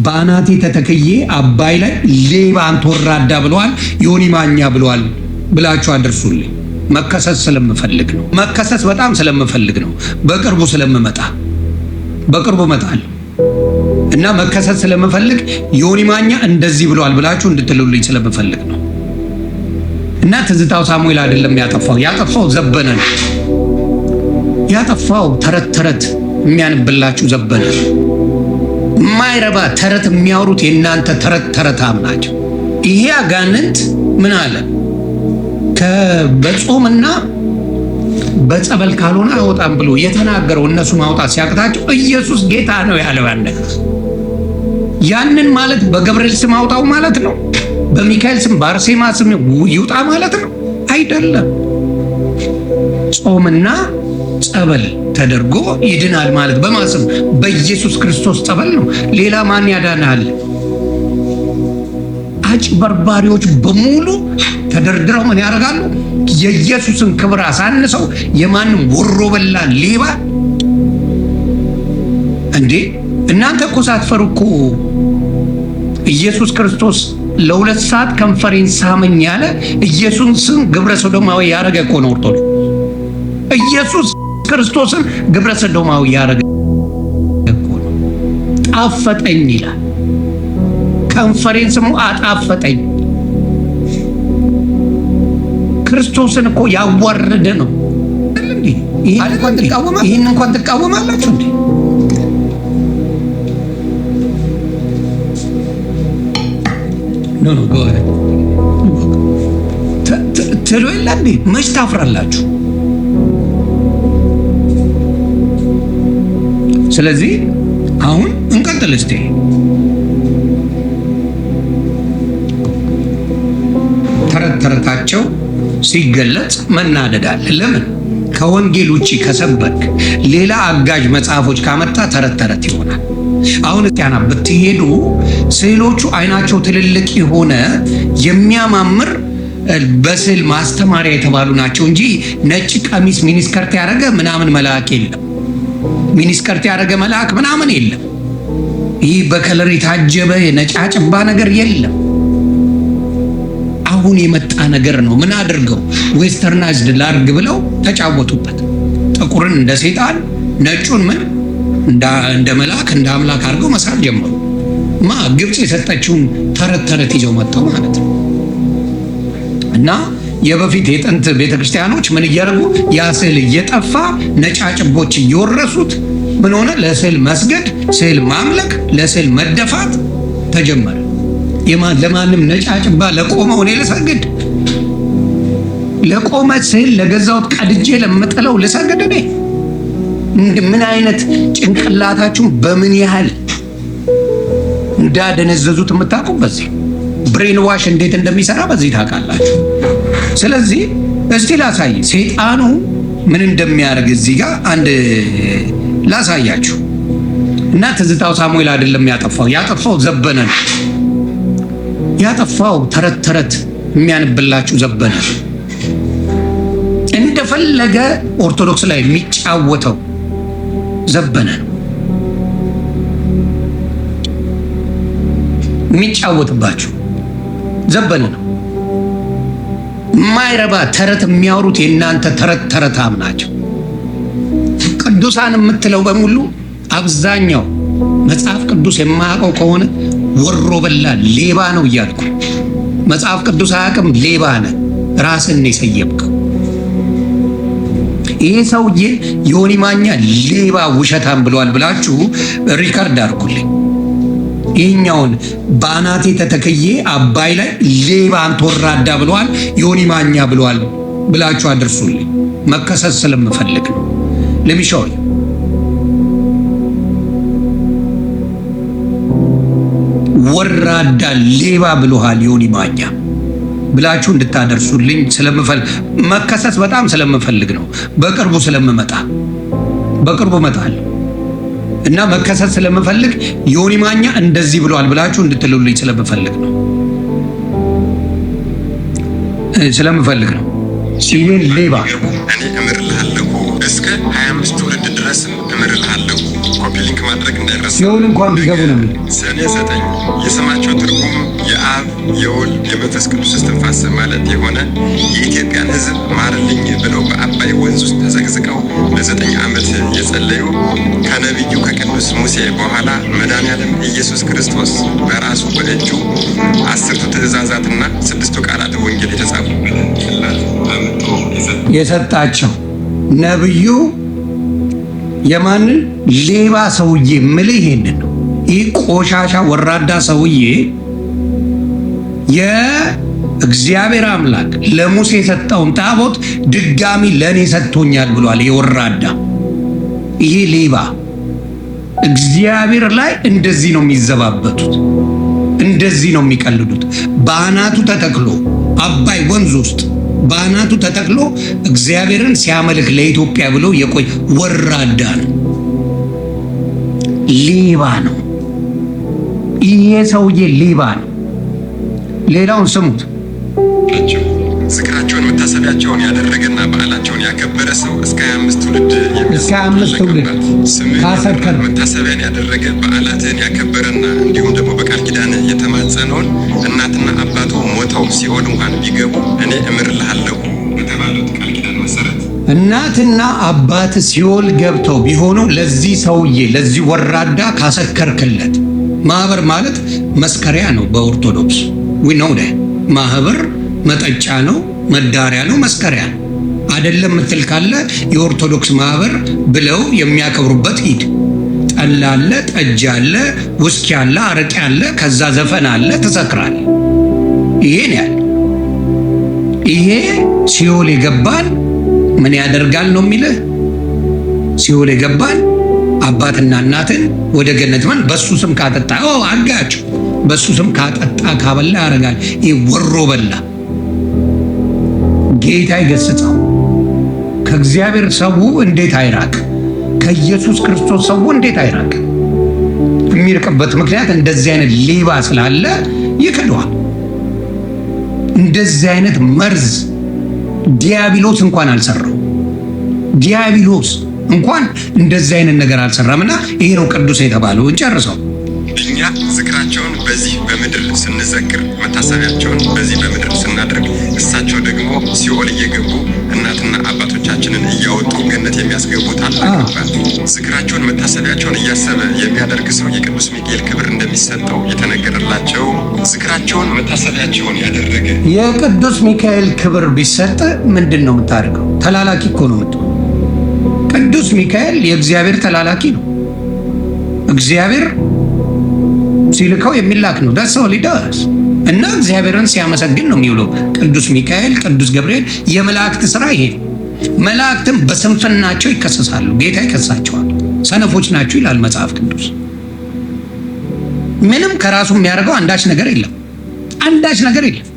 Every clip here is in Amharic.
ባናቴ ተተከዬ አባይ ላይ ሌባን ተወራዳ ብለዋል፣ ዮኒ ማኛ ብለዋል ብላችሁ አድርሱልኝ። መከሰስ ስለምፈልግ ነው። መከሰስ በጣም ስለምፈልግ ነው። በቅርቡ ስለምመጣ በቅርቡ እመጣለሁ እና መከሰስ ስለምፈልግ ዮኒ ማኛ እንደዚህ ብለዋል ብላችሁ እንድትሉልኝ ስለምፈልግ ነው። እና ትዝታው ሳሙኤል አይደለም ያጠፋው ዘበነ ነው። ያጠፋው ተረት የሚያንብላችሁ ዘበነ። ማይረባ ተረት የሚያወሩት የእናንተ ተረታም ናቸው። ይሄ አጋንንት ምን አለ? በጾምና በጸበል ካልሆነ አይወጣም ብሎ የተናገረው እነሱ ማውጣት ሲያቅታቸው ኢየሱስ ጌታ ነው ያለው ያንን ማለት በገብርኤል ስም አውጣው ማለት ነው። በሚካኤል ስም በአርሴማ ስም ይውጣ ማለት ነው አይደለም። ጾምና ጸበል ተደርጎ ይድናል ማለት በማስም በኢየሱስ ክርስቶስ ጸበል ነው። ሌላ ማን ያዳናል? አጭበርባሪዎች በሙሉ ተደርድረው ምን ያደርጋሉ? የኢየሱስን ክብር አሳንሰው የማንም ወሮ በላ ሌባ እንዴ! እናንተ እኮ ሳትፈሩ እኮ ኢየሱስ ክርስቶስ ለ2 ሰዓት ከንፈሬን ሳመኝ ያለ ኢየሱስን ግብረ ሰዶማዊ ያረገ እኮ ነው ኦርቶዶክስ። ኢየሱስ ክርስቶስን ግብረ ሰዶማዊ ያረገ እኮ ነው። ጣፈጠኝ ይላል። ከንፈሬን ስሙ አጣፈጠኝ። ክርስቶስን እኮ ያዋረደ ነው። ይህን እንኳን ትቃወማላችሁ እንዴ? ኖ ትሉ የለ እንዴ? መች ታፍራላችሁ? ስለዚህ አሁን እንቀጥል እስቲ። ተረታቸው ሲገለጽ መናደዳል። ለምን? ከወንጌል ውጪ ከሰበክ ሌላ አጋዥ መጽሐፎች ካመጣ ተረት ይሆናል። አሁን እስቲያና ብትሄዱ ስዕሎቹ አይናቸው ትልልቅ የሆነ የሚያማምር በስዕል ማስተማሪያ የተባሉ ናቸው እንጂ ነጭ ቀሚስ ሚኒስከርት ያደረገ ምናምን መልአክ የለም። ሚኒስከርት ያደረገ መልአክ ምናምን የለም። ይህ በከለር የታጀበ የነጫጭባ ነገር የለም። አሁን የመጣ ነገር ነው። ምን አድርገው ዌስተርናይዝድ ላርግ ብለው ተጫወቱበት። ጥቁርን እንደ ሰይጣን፣ ነጩን ምን እንደ መልአክ እንደ አምላክ አድርገው መስራት ጀመሩ። ግብጽ የሰጠችውን ተረት ይዘው መጣው ማለት ነው። እና የበፊት የጥንት ቤተክርስቲያኖች ምን እያደረጉ ያ ስዕል እየጠፋ ነጫጭቦች እየወረሱት ምን ሆነ? ለስዕል መስገድ፣ ስዕል ማምለክ፣ ለስዕል መደፋት ተጀመረ። ለማንም ነጫጭባ ለቆመው እኔ ልሰግድ? ለቆመ ስዕል ለገዛውት ቀድጄ ለምጥለው ልሰግድ እኔ? ምን አይነት ጭንቅላታችሁን በምን ያህል እንዳደነዘዙት የምታውቁ በዚህ ብሬን ዋሽ እንዴት እንደሚሰራ በዚህ ታውቃላችሁ። ስለዚህ እስቲ ላሳይ ሰይጣኑ ምን እንደሚያደርግ እዚህ ጋር አንድ ላሳያችሁ። እና ትዝታው ሳሙኤል አይደለም ያጠፋው ዘበነ ነው። ያጠፋው ተረት የሚያንብላችሁ ዘበነ እንደፈለገ ኦርቶዶክስ ላይ የሚጫወተው ዘበነ ነው። የሚጫወትባችሁ ዘበነ ነው። ማይረባ ተረት የሚያወሩት የእናንተ ተረታም ናቸው። ቅዱሳን የምትለው በሙሉ አብዛኛው መጽሐፍ ቅዱስ የማያውቀው ከሆነ ወሮ በላ ሌባ ነው እያልኩ መጽሐፍ ቅዱስ አያውቅም፣ ሌባ ነህ፣ ራስን የሰየብከው ይሄ ሰውዬ ዮኒ ማኛ ሌባ ውሸታም ብለዋል ብላችሁ ሪካርድ አድርጉልኝ። ይህኛውን ባናቴ ተተከዬ አባይ ላይ ሌባን ተወራዳ ብለዋል፣ ዮኒ ማኛ ብለዋል ብላችሁ አድርሱልኝ። መከሰስ ስለምፈልግ ነው። ለሚሻው ወራዳ ሌባ ብለዋል ዮኒ ማኛ ብላችሁ እንድታደርሱልኝ ስለምፈልግ፣ መከሰስ በጣም ስለምፈልግ ነው። በቅርቡ እመጣለሁ እና መከሰስ ስለምፈልግ ዮኒ ማኛ እንደዚህ ብለዋል ብላችሁ እንድትሉልኝ ስለምፈልግ ነው። ሲቪል ሌባ እኔ እምርልሃለሁ እስከ 25 ትውልድ ድረስ እምርልሃለሁ። ኮፒ ሊንክ ማድረግ እንዳይረሳ። ሲኦል እንኳን ቢገቡ ነው። ሰኔ 9 የስማቸው ትርጉም የአብ የወልድ የመንፈስ ቅዱስ እስትንፋስ ማለት የሆነ የኢትዮጵያን ሕዝብ ማርልኝ ብለው በአባይ ወንዝ ውስጥ ተዘግዝቀው ለ9 ዓመት የጸለዩ ከነቢዩ ከቅዱስ ሙሴ በኋላ መድኃኔዓለም ኢየሱስ ክርስቶስ በራሱ በእጁ 10ቱ ትእዛዛትና 6ቱ ቃላተ ወንጌል የተጻፉበት ጽላት አምጥቶ የሰጣቸው ነቢዩ የማንን ሌባ ሰውዬ ምልህ ይሄንን ነው። ይህ ቆሻሻ ወራዳ ሰውዬ የእግዚአብሔር አምላክ ለሙሴ የሰጠውን ታቦት ድጋሚ ለእኔ ሰጥቶኛል ብሏል። የወራዳ ይሄ ሌባ እግዚአብሔር ላይ እንደዚህ ነው የሚዘባበቱት፣ እንደዚህ ነው የሚቀልዱት። በአናቱ ተተክሎ አባይ ወንዝ ውስጥ በአናቱ ተተክሎ እግዚአብሔርን ሲያመልክ ለኢትዮጵያ ብሎ የቆይ ወራዳ ነው፣ ሌባ ነው። ይሄ ሰውዬ ሌባ ነው። ሌላውን ስሙት። ዝክራቸውን መታሰቢያቸውን ያደረገና በዓላቸውን ያከበረ ሰው እስከ 25 ትውልድ ካሰከረ መታሰቢያን ያደረገ በዓላትን ያከበረና እንዲሁም ደግሞ በቃል ኪዳን የተማጸነውን እናትና አባቱ ሞተው ሲኦል እንኳን ቢገቡ እኔ እምርልሃለሁ በተባሉት ቃል ኪዳን መሰረት እናትና አባት ሲኦል ገብተው ቢሆኑ ለዚህ ሰውዬ ለዚህ ወራዳ ካሰከርክለት፣ ማህበር ማለት መስከሪያ ነው በኦርቶዶክስ ነው። ማህበር መጠጫ ነው፣ መዳሪያ ነው፣ መስከሪያ ነው። አይደለም ምትል ካለ የኦርቶዶክስ ማህበር ብለው የሚያከብሩበት ሂድ። ጠላ አለ፣ ጠጅ አለ፣ ውስኪ አለ፣ አረቄ አለ፣ ከዛ ዘፈን አለ፣ ትሰክራል። ይሄን ያለ ይሄ ሲኦል የገባን ምን ያደርጋል ነው የሚልህ። ሲኦል የገባን አባትና እናትን ወደ ገነት ማን በሱ ስም ካጠጣ አጋጭ በሱ ስም ካጠጣ ካበላ ያደርጋል። ይሄ ወሮ በላ ጌታ ይገስጸው። ከእግዚአብሔር ሰው እንዴት አይራቅ? ከኢየሱስ ክርስቶስ ሰው እንዴት አይራቅ? የሚርቅበት ምክንያት እንደዚህ አይነት ሌባ ስላለ ይክደዋል። እንደዚህ አይነት መርዝ ዲያብሎስ እንኳን አልሰራው። ዲያብሎስ እንኳን እንደዚህ አይነት ነገር አልሰራምና ይሄ ነው ቅዱስ የተባለው። እንጨርሰው። እኛ ዝክራቸውን በዚህ በምድር ስንዘክር መታሰቢያቸውን በዚህ በምድር ስናደርግ እሳቸው ደግሞ ሲኦል እየገቡ እናትና አባቶቻችንን እያወጡ ገነት የሚያስገቡ ታላቅ አባት። ዝክራቸውን መታሰቢያቸውን እያሰበ የሚያደርግ ሰው የቅዱስ ሚካኤል ክብር እንደሚሰጠው የተነገረላቸው ዝክራቸውን መታሰቢያቸውን ያደረገ የቅዱስ ሚካኤል ክብር ቢሰጥ ምንድን ነው የምታደርገው? ተላላኪ እኮ ነው የምትሆነው። ቅዱስ ሚካኤል የእግዚአብሔር ተላላኪ ነው። እግዚአብሔር ሲልከው የሚላክ ነው። ዳስ ኦል ዳስ እና እግዚአብሔርን ሲያመሰግን ነው የሚውለው። ቅዱስ ሚካኤል፣ ቅዱስ ገብርኤል የመላእክት ስራ ይሄ። መላእክትም በስንፍናቸው ይከሰሳሉ፣ ጌታ ይከሳቸዋል። ሰነፎች ናቸው ይላል መጽሐፍ ቅዱስ። ምንም ከራሱ የሚያደርገው አንዳች ነገር የለም፣ አንዳች ነገር የለም።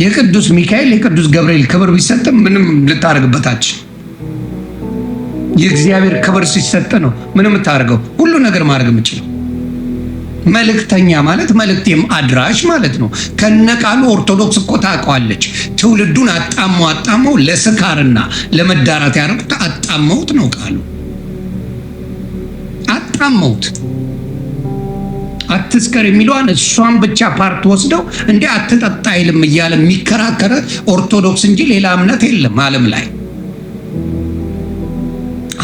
የቅዱስ ሚካኤል የቅዱስ ገብርኤል ክብር ቢሰጥም ምንም ልታደርግበታች። የእግዚአብሔር ክብር ሲሰጥ ነው ምንም የምታደርገው ሁሉ ነገር ማድረግ የምችለው። መልእክተኛ ማለት መልእክቴም አድራሽ ማለት ነው። ከነቃሉ ኦርቶዶክስ እኮ ታውቀዋለች። ትውልዱን አጣመው ለስካርና ለመዳራት ያደረጉት አጣመውት ነው ቃሉ። አጣመውት አትስከር የሚለዋን እሷን ብቻ ፓርት ወስደው እንዴ አትጠጣ አይልም እያለ የሚከራከረ ኦርቶዶክስ እንጂ ሌላ እምነት የለም ዓለም ላይ።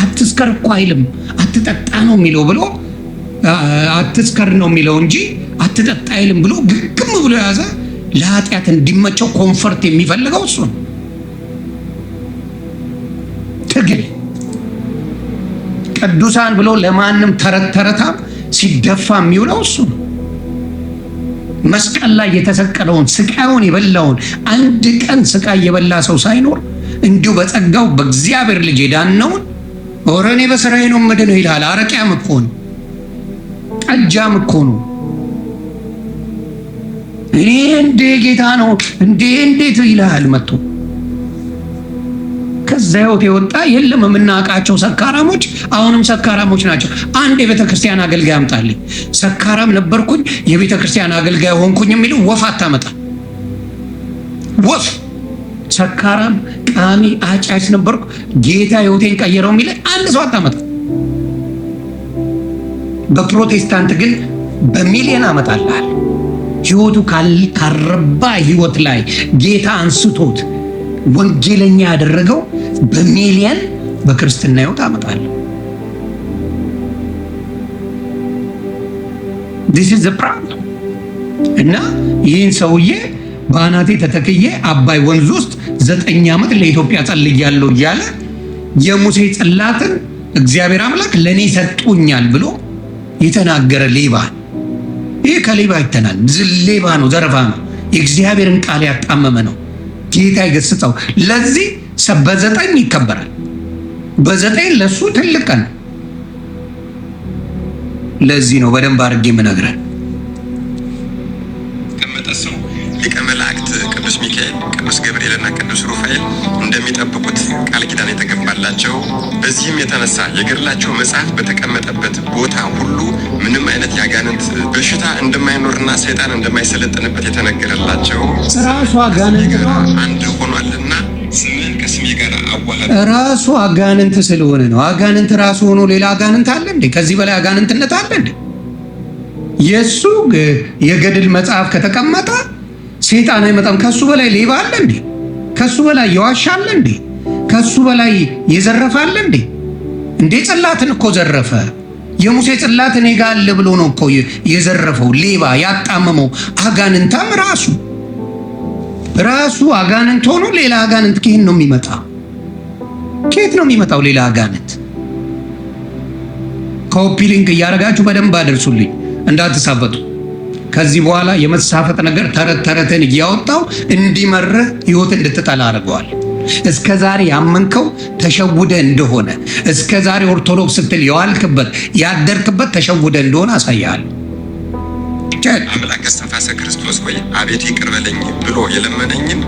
አትስከር እኮ አይልም አትጠጣ ነው የሚለው ብሎ አትስከር ነው የሚለው እንጂ አትጠጣ አይልም ብሎ ግግም ብሎ ያዘ። ለኃጢአት እንዲመቸው ኮንፈርት የሚፈልገው እሱ ነው። ትግል ቅዱሳን ብሎ ለማንም ተረታም ሲደፋ የሚውለው እሱ ነው። መስቀል ላይ የተሰቀለውን ስቃዩን የበላውን አንድ ቀን ስቃይ የበላ ሰው ሳይኖር እንዲሁ በጸጋው በእግዚአብሔር ልጅ የዳነውን ወረኔ በስራዬ ነው መድነው ይላል። አረቂያም እኮ ነው፣ ጠጃም እኮ ነው። እኔ እንደ ጌታ ነው እንዴት ይላል መጥቶ። ከዛ ህይወት የወጣ የለም። የምናውቃቸው ሰካራሞች አሁንም ሰካራሞች ናቸው። አንድ የቤተ ክርስቲያን አገልጋይ አምጣልኝ፣ ሰካራም ነበርኩኝ የቤተ ክርስቲያን አገልጋይ ሆንኩኝ የሚለው ወፍ አታመጣ። ወፍ ሰካራም ቃሚ አጫጭ ነበርኩ ጌታ ህይወቴን ቀየረው የሚል አንድ ሰው አታመጣ። በፕሮቴስታንት ግን በሚሊዮን አመጣልሃል። ህይወቱ ካልረባ ህይወት ላይ ጌታ አንስቶት ወንጌለኛ ያደረገው በሚሊዮን በክርስትና ህይወት አመጣለሁ። this is the problem። እና ይህን ሰውዬ በአናቴ ተተክዬ አባይ ወንዝ ውስጥ 9 ዓመት ለኢትዮጵያ ጸልያለሁ እያለ የሙሴ ጽላትን እግዚአብሔር አምላክ ለኔ ሰጥቶኛል ብሎ የተናገረ ሌባ። ይሄ ከሌባ ይተናል። ሌባ ነው፣ ዘረፋ ነው፣ የእግዚአብሔርን ቃል ያጣመመ ነው። ጌታ ይገስጸው። ለዚህ በ9 ይከበራል። በ9 ለሱ ትልቅ ቀን። ለዚህ ነው በደንብ አድርጌ የምነግረን። ከመጠሰው ሊቀ መላእክት ቅዱስ ሚካኤል፣ ቅዱስ ገብርኤልና ቅዱስ ሩፋኤል እንደሚጠብቁት ቃል ኪዳን የተገባላቸው፣ በዚህም የተነሳ የገድላቸው መጽሐፍ በተቀመጠበት ቦታ ሁሉ ምንም አይነት ያጋንንት በሽታ እንደማይኖርና ሰይጣን እንደማይሰለጥንበት የተነገረላቸው ራሱ አጋንንት አንድ ሆኗልና ስምን ከስሜ ጋር አዋህድ። ራሱ አጋንንት ስለሆነ ነው። አጋንንት ራሱ ሆኖ ሌላ አጋንንት አለ እንዴ? ከዚህ በላይ አጋንንትነት አለ እንዴ? የሱ የገድል መጽሐፍ ከተቀመጠ ሰይጣን አይመጣም። ከሱ በላይ ሌባ አለ እንዴ? ከሱ በላይ የዋሻ አለ እንዴ? ከሱ በላይ የዘረፈ አለ እንዴ? እንዴ ጽላትን እኮ ዘረፈ። የሙሴ ጽላት እኔ ጋር አለ ብሎ ነው እኮ የዘረፈው። ሌባ ያጣመመው አጋንንታም ራሱ አጋንንት ሆኖ ሌላ አጋንንት ከየት ነው የሚመጣ? ከየት ነው የሚመጣው ሌላ አጋንንት? ኮፒ ሊንክ እያደረጋችሁ በደንብ አድርሱልኝ እንዳትሳፈጡ። ከዚህ በኋላ የመሳፈጥ ነገር ተረትን እያወጣው እንዲመርህ ህይወት እንድትጠላ አድርገዋል። እስከ ዛሬ ያመንከው ተሸውደ እንደሆነ፣ እስከ ዛሬ ኦርቶዶክስ ስትል የዋልክበት ያደርክበት ተሸውደ እንደሆነ አሳያለሁ። አምላክ እስትንፋሰ ክርስቶስ ሆይ አቤቱ ይቅር በለኝ ብሎ የለመነኝን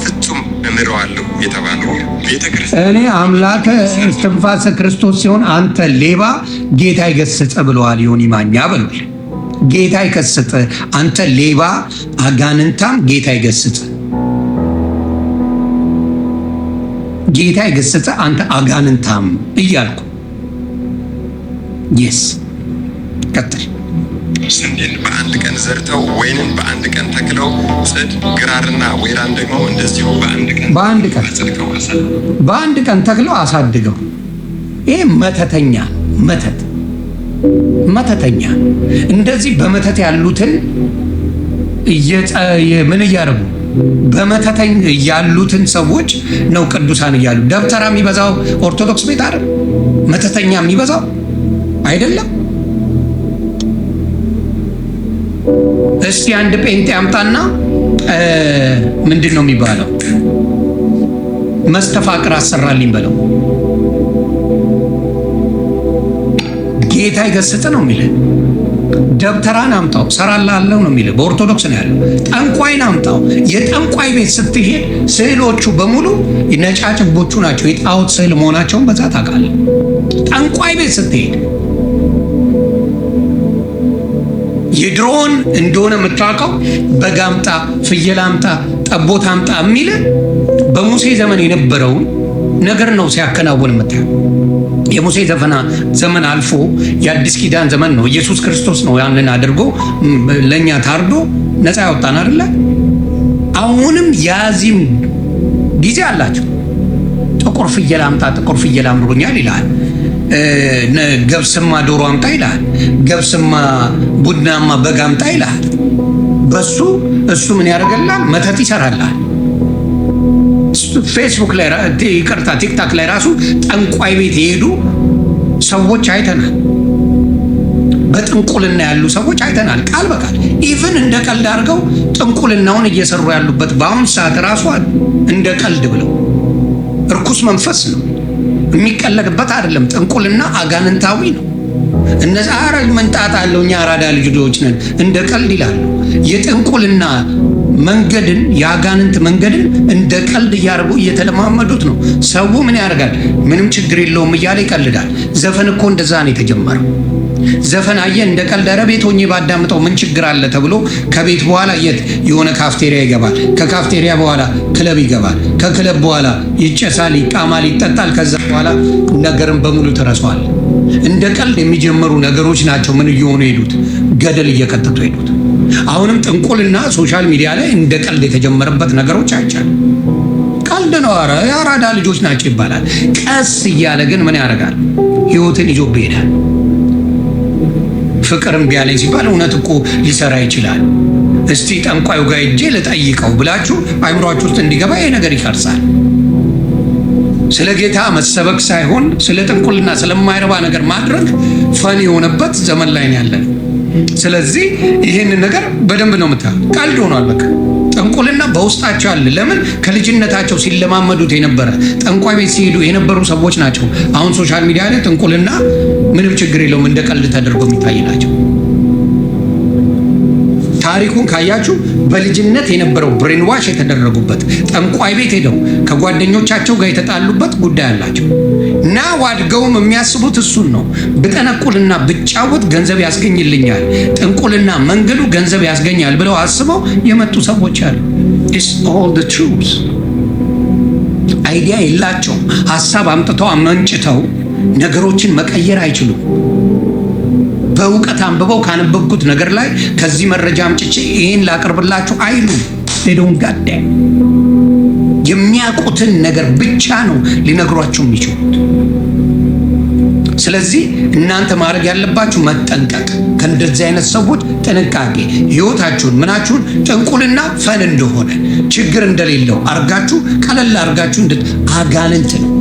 ፍጹም እምረዋለሁ የተባለው ቤተክርስቲያን እኔ አምላክ እስትንፋሰ ክርስቶስ ሲሆን አንተ ሌባ ጌታ ይገስጽ ብለዋል። ዮኒ ማኛ ብሏል። ጌታ ይገስጽ አንተ ሌባ አጋንንታም ጌታ ይገስጽ። ጌታ ይገስጽ አንተ አጋንንታም እያልኩ yes ቀጥል። ስንዴን በአንድ ቀን ዘርተው ወይንን በአንድ ቀን ተክለው ጽድ ግራርና ወይራን ደግሞ እንደዚሁ በአንድ ቀን ተክለው አሳድገው። ይሄ መተተኛ እንደዚህ በመተት ያሉትን ምን እያደረጉ በመተተኝ ያሉትን ሰዎች ነው ቅዱሳን እያሉ። ደብተራ የሚበዛው ኦርቶዶክስ ቤት አይደል? መተተኛ የሚበዛው አይደለም? እስቲ አንድ ጴንጤ አምጣና ምንድን ነው የሚባለው መስተፋቅር አሰራልኝ በለው። ጌታ ይገስጽ ነው የሚለው። ደብተራን አምጣው ሰራላለሁ ነው የሚለው። በኦርቶዶክስ ነው ያለው። ጠንቋይን አምጣው። የጠንቋይ ቤት ስትሄድ ስዕሎቹ በሙሉ ነጫጭቦቹ ናቸው። የጣዖት ስዕል መሆናቸውን በዛ ታውቃለህ። ጠንቋይ ቤት ስትሄድ የድሮን እንደሆነ የምታውቀው በግ አምጣ፣ ፍየል አምጣ፣ ጠቦት አምጣ የሚል በሙሴ ዘመን የነበረውን ነገር ነው ሲያከናውን የምታየው። የሙሴ ዘመን አልፎ የአዲስ ኪዳን ዘመን ነው። ኢየሱስ ክርስቶስ ነው ያንን አድርጎ ለኛ ታርዶ ነፃ ያወጣን አይደለ? አሁንም ያዚም ጊዜ አላቸው። ጥቁር ፍየል አምጣ፣ ጥቁር ፍየል አምሮኛል ይላል። ገብስማ ዶሮ አምጣ ይላል። ገብስማ ቡናማ በግ አምጣ ይላል። በሱ እሱ ምን ያደርገላል? መተት ይሰራላል። ፌስቡክ ላይ ይቅርታ ቲክታክ ላይ ራሱ ጠንቋይ ቤት የሄዱ ሰዎች አይተናል። በጥንቁልና ያሉ ሰዎች አይተናል። ቃል በቃል ኢቭን እንደ ቀልድ አድርገው ጥንቁልናውን እየሰሩ ያሉበት በአሁን ሰዓት ራሱ እንደ ቀልድ ብለው እርኩስ መንፈስ ነው የሚቀለድበት አይደለም። ጥንቁልና አጋንንታዊ ነው። እነዛ አራጅ መንጣጣ አለው። እኛ አራዳ ልጆች ነን እንደ ቀልድ ይላሉ። የጥንቁልና መንገድን የአጋንንት መንገድን እንደ ቀልድ እያደረጉ እየተለማመዱት ነው። ሰው ምን ያደርጋል? ምንም ችግር የለውም እያለ ይቀልዳል። ዘፈን እኮ እንደዛ ነው የተጀመረው። ዘፈን አየ እንደ ቀልድ ኧረ ቤት ሆኜ ባዳምጠው ምን ችግር አለ ተብሎ ከቤት በኋላ የት የሆነ ካፍቴሪያ ይገባል። ከካፍቴሪያ በኋላ ክለብ ይገባል። ከክለብ በኋላ ይጨሳል፣ ይቃማል፣ ይጠጣል። ከዛ በኋላ ነገርን በሙሉ ተረሷል። እንደ ቀልድ የሚጀመሩ ነገሮች ናቸው ምን እየሆኑ ሄዱት? ገደል እየከተቱ ሄዱት። አሁንም ጥንቁልና ሶሻል ሚዲያ ላይ እንደ ቀልድ የተጀመረበት ነገሮች አይቻልም። ቀልድ ነው፣ ኧረ የአራዳ ልጆች ናቸው ይባላል። ቀስ እያለ ግን ምን ያደርጋል? ህይወትን ይዞብህ ይሄዳል። ፍቅርም ቢያለኝ ሲባል እውነት እኮ ሊሰራ ይችላል። እስቲ ጠንቋዩ ጋር ሄጄ ልጠይቀው ብላችሁ አይምሯችሁ ውስጥ እንዲገባ ይሄ ነገር ይቀርጻል። ስለ ጌታ መሰበክ ሳይሆን ስለ ጥንቁልና ስለማይረባ ነገር ማድረግ ፈን የሆነበት ዘመን ላይ ነው ያለን። ስለዚህ ይህንን ነገር በደንብ ነው የምታዩት። ቀልድ ሆኗል በቃ። ጥንቁልና በውስጣቸው አለ። ለምን? ከልጅነታቸው ሲለማመዱት የነበረ ጠንቋይ ቤት ሲሄዱ የነበሩ ሰዎች ናቸው። አሁን ሶሻል ሚዲያ ላይ ጥንቁልና ምንም ችግር የለውም እንደ ቀልድ ተደርጎ የሚታይላቸው። ታሪኩን ካያችሁ በልጅነት የነበረው ብሬንዋሽ የተደረጉበት ጠንቋይ ቤት ሄደው ከጓደኞቻቸው ጋር የተጣሉበት ጉዳይ አላቸው። እና አድገውም የሚያስቡት እሱን ነው። ብጠነቁልና ብጫወት ገንዘብ ያስገኝልኛል፣ ጥንቁልና መንገዱ ገንዘብ ያስገኛል ብለው አስበው የመጡ ሰዎች አሉ። It's all the truth። አይዲያ የላቸውም። ሀሳብ አምጥተው አመንጭተው ነገሮችን መቀየር አይችሉም። በእውቀት አንብበው ካነበብኩት ነገር ላይ ከዚህ መረጃ አምጭቼ ይሄን ላቀርብላችሁ አይሉም። ሄዶን ጋዳ የሚያውቁትን ነገር ብቻ ነው ሊነግሯችሁ የሚችሉት። ስለዚህ እናንተ ማድረግ ያለባችሁ መጠንቀቅ፣ ከእንደዚህ አይነት ሰዎች ጥንቃቄ። ህይወታችሁን ምናችሁን ጥንቁልና ፈን እንደሆነ ችግር እንደሌለው አርጋችሁ ቀለል አርጋችሁ አጋንንት ነው።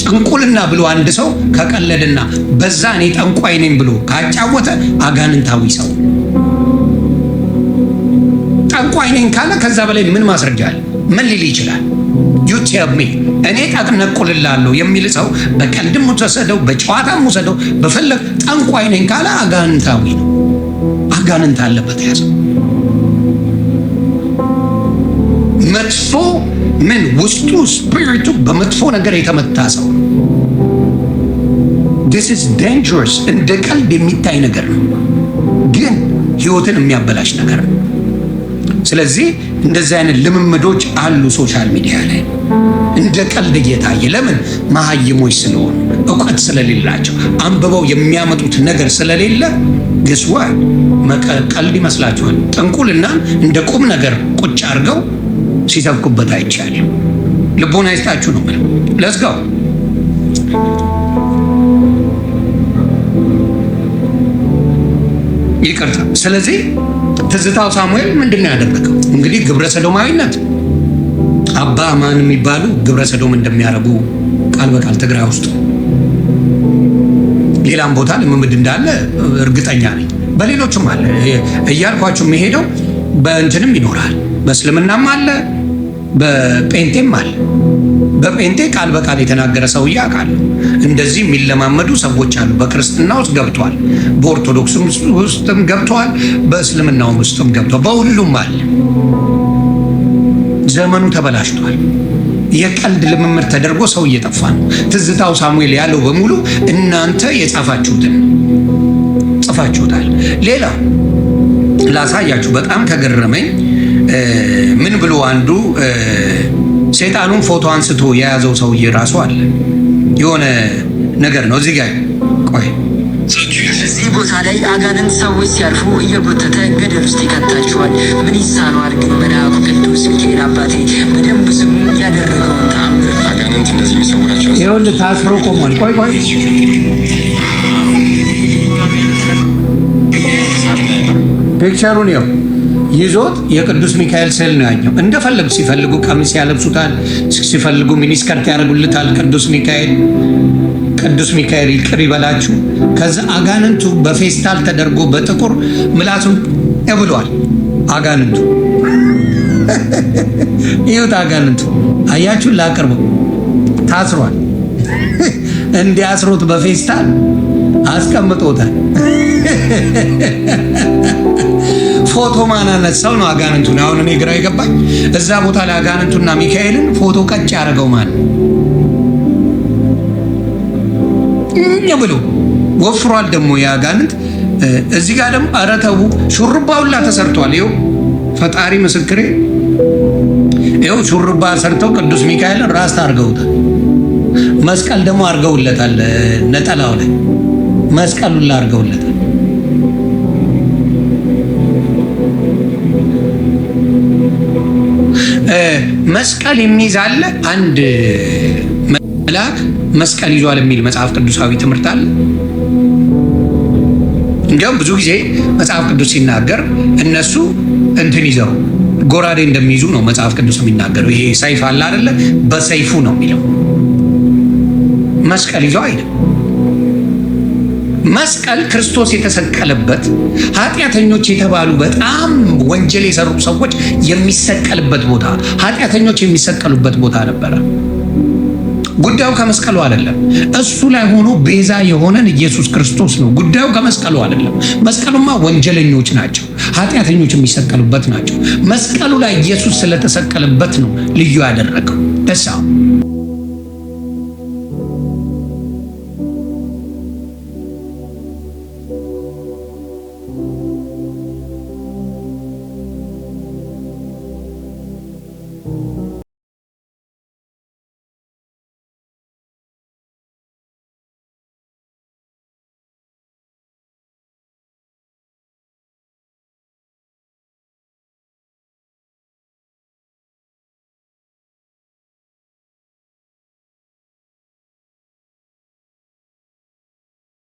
ጥንቁልና ብሎ አንድ ሰው ከቀለደና በዛ እኔ ጠንቋይ ነኝ ብሎ ካጫወተ አጋንንታዊ ሰው። ጠንቋይ ነኝ ካለ ከዛ በላይ ምን ማስረጃ አለ? ምን ሊል ይችላል? you tell me። እኔ ጠንቁልላለሁ የሚል ሰው በቀልድም ወሰደው በጨዋታም ወሰደው በፈለግ ጠንቋይ ነኝ ካለ አጋንንታዊ ነው። አጋንንት አለበት ያዘ። መጥፎ ምን ውስጡ ስፒሪቱ በመጥፎ ነገር የተመታ ሰው። this is dangerous። እንደ ቀልድ የሚታይ ነገር ነው፣ ግን ህይወትን የሚያበላሽ ነገር ነው። ስለዚህ እንደዚህ አይነት ልምምዶች አሉ ሶሻል ሚዲያ ላይ እንደ ቀልድ እየታየ። ለምን? መሀይሞች ስለሆኑ እውቀት ስለሌላቸው አንብበው የሚያመጡት ነገር ስለሌለ ግስዋ ቀልድ ይመስላችኋል። ጥንቁልና እንደ ቁም ነገር ቁጭ አድርገው ሲሰብኩበት አይቻልም። ልቦና ይስጣችሁ ነው ማለት። let's go። ይቅርታ። ስለዚህ ትዝታው ሳሙኤል ምንድን ነው ያደረገው? እንግዲህ ግብረ ሰዶማዊነት አባ ማን የሚባሉ ግብረ ሰዶም እንደሚያረጉ ቃል በቃል ትግራይ ውስጥ ሌላም ቦታ ልምምድ እንዳለ እርግጠኛ ነኝ። በሌሎችም አለ እያልኳችሁ የሚሄደው በእንትንም ይኖራል። በእስልምናም አለ፣ በጴንጤም አለ። በጴንጤ ቃል በቃል የተናገረ ሰውዬ አውቃለሁ። እንደዚህ የሚለማመዱ ሰዎች አሉ። በክርስትና ውስጥ ገብቷል፣ በኦርቶዶክስ ውስጥም ገብቷል፣ በእስልምናው ውስጥም ገብቷል። በሁሉም አለ። ዘመኑ ተበላሽቷል። የቀልድ ልምምድ ተደርጎ ሰው እየጠፋ ነው። ትዝታው ሳሙኤል ያለው በሙሉ እናንተ የጻፋችሁትን ጽፋችሁታል። ሌላ ላሳያችሁ በጣም ከገረመኝ ምን ብሎ አንዱ ሰይጣኑን ፎቶ አንስቶ የያዘው ሰውዬ ራሱ አለ። የሆነ ነገር ነው እዚህ ጋር ቆይ። እዚህ ቦታ ላይ አጋንንት ሰዎች ሲያልፉ እየጎተተ ገደል ውስጥ ይከታቸዋል። ምን ይሳነዋል ግን መልአኩ ቅዱስ ሚካኤል አባቴ በደንብ ስሙ ያደረገውን ተአምር። አጋንንት እንደዚህ የሚሰውራቸው ይኸውልህ ታስሮ ቆሟል። ቆይ ቆይ ፒክቸሩን ይኸው ይዞት የቅዱስ ሚካኤል ስዕል ነው ያኛው። እንደፈለጉ ሲፈልጉ ቀሚስ ያለብሱታል፣ ሲፈልጉ ሚኒስከርት ያደርጉልታል። ቅዱስ ሚካኤል ይቅር ይበላችሁ። ከዛ አጋንንቱ በፌስታል ተደርጎ በጥቁር ምላሱን ብሏል። አጋንንቱ ይሁት አጋንንቱ አያችሁ፣ ላቅርበው ታስሯል። እንዲያስሩት በፌስታል አስቀምጦታል። ፎቶ ማናነት ሰው ነው አጋንንቱን። አሁን እኔ ግራ የገባኝ እዛ ቦታ ላይ አጋንንቱና ሚካኤልን ፎቶ ቀጭ ያደረገው ማን ብሎ ወፍሯል። ደግሞ የአጋንንት እዚህ ጋር ደግሞ ኧረ ተው ሹርባውላ ተሰርቷል። ይኸው ፈጣሪ ምስክሬ፣ ይኸው ሹርባ ሰርተው ቅዱስ ሚካኤልን ራስ አድርገውታል። መስቀል ደግሞ አድርገውለታል ነጠላው ላይ። መስቀሉን ላርገውለታል። መስቀል የሚይዝ አለ። አንድ መልአክ መስቀል ይዟል የሚል መጽሐፍ ቅዱሳዊ ትምህርት አለ። እንዲያውም ብዙ ጊዜ መጽሐፍ ቅዱስ ሲናገር እነሱ እንትን ይዘው ጎራዴ እንደሚይዙ ነው መጽሐፍ ቅዱስ የሚናገረው። ይሄ ሰይፍ አለ አይደለ? በሰይፉ ነው የሚለው። መስቀል ይዞ አይደለም። መስቀል ክርስቶስ የተሰቀለበት ኃጢአተኞች የተባሉ በጣም ወንጀል የሰሩ ሰዎች የሚሰቀልበት ቦታ፣ ኃጢአተኞች የሚሰቀሉበት ቦታ ነበረ። ጉዳዩ ከመስቀሉ አይደለም። እሱ ላይ ሆኖ ቤዛ የሆነን ኢየሱስ ክርስቶስ ነው። ጉዳዩ ከመስቀሉ አይደለም። መስቀሉማ ወንጀለኞች ናቸው፣ ኃጢአተኞች የሚሰቀሉበት ናቸው። መስቀሉ ላይ ኢየሱስ ስለተሰቀለበት ነው ልዩ ያደረገው። ደሳ